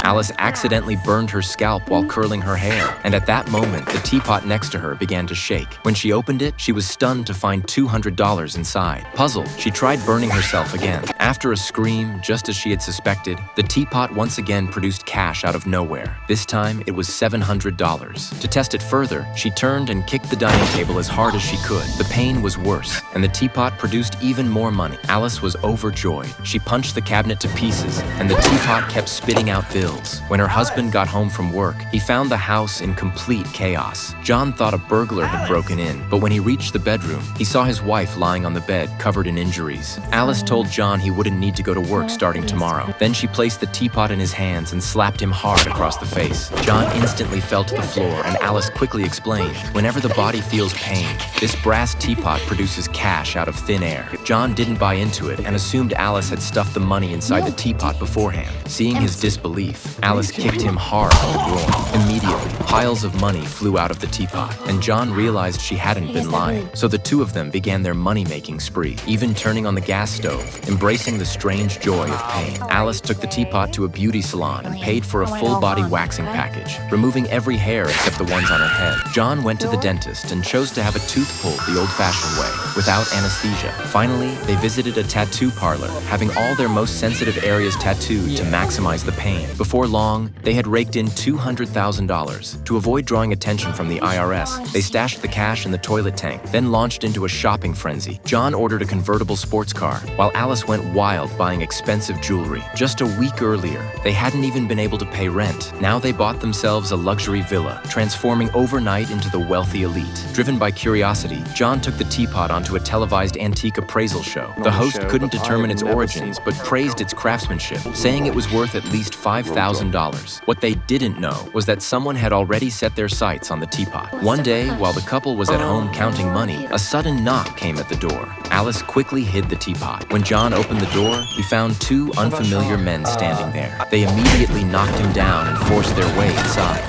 Alice accidentally burned her scalp while curling her hair, and at that moment, the teapot next to her began to shake. When she opened it, she was stunned to find $200 inside. Puzzled, she tried burning herself again. After a scream, just as she had suspected, the teapot once again produced cash out of nowhere. This time, it was $700. To test it further, she turned and kicked the dining table as hard as she could. The pain was worse, and the teapot produced even more money. Alice was overjoyed. She punched the cabinet to pieces, and the teapot kept spitting out bills. When her husband got home from work, he found the house in complete chaos. John thought a burglar had broken in, but when he reached the bedroom, he saw his wife lying on the bed, covered in injuries. Alice told John he wouldn't need to go to work starting tomorrow. Then she placed the teapot in his hands and slapped him hard across the face. John instantly fell to the floor, and Alice quickly explained, "Whenever the body feels pain, this brass teapot produces cash out of thin air." John didn't buy into it and assumed Alice had stuffed the money inside the teapot beforehand. Seeing his disbelief, Alice kicked him hard on the groin. Immediately, piles of money flew out of the teapot, and John realized she hadn't been lying. So the two of them began their money-making spree, even turning on the gas stove, embracing the strange joy of pain. Alice took the teapot to a beauty salon and paid for a full-body waxing package, removing every hair except the ones on her head. John went to the dentist and chose to have a tooth pulled the old-fashioned way, without anesthesia. Finally, they visited a tattoo parlor, having all their most sensitive areas tattooed to maximize the pain. Before long, they had raked in $200,000. To avoid drawing attention from the IRS, they stashed the cash in the toilet tank, then launched into a shopping frenzy. John ordered a convertible sports car, while Alice went wild buying expensive jewelry. Just a week earlier, they hadn't even been able to pay rent. Now they bought themselves a luxury villa, transforming overnight into the wealthy elite. Driven by curiosity, John took the teapot onto a televised antique appraisal show. The host couldn't determine its origins, but praised its craftsmanship, saying it was worth at least $5,000. What they didn't know was that someone had already set their sights on the teapot. One day, while the couple was at home counting money, a sudden knock came at the door. Alice quickly hid the teapot. When John opened the door, he found two unfamiliar men standing there. They immediately knocked him down and forced their way inside.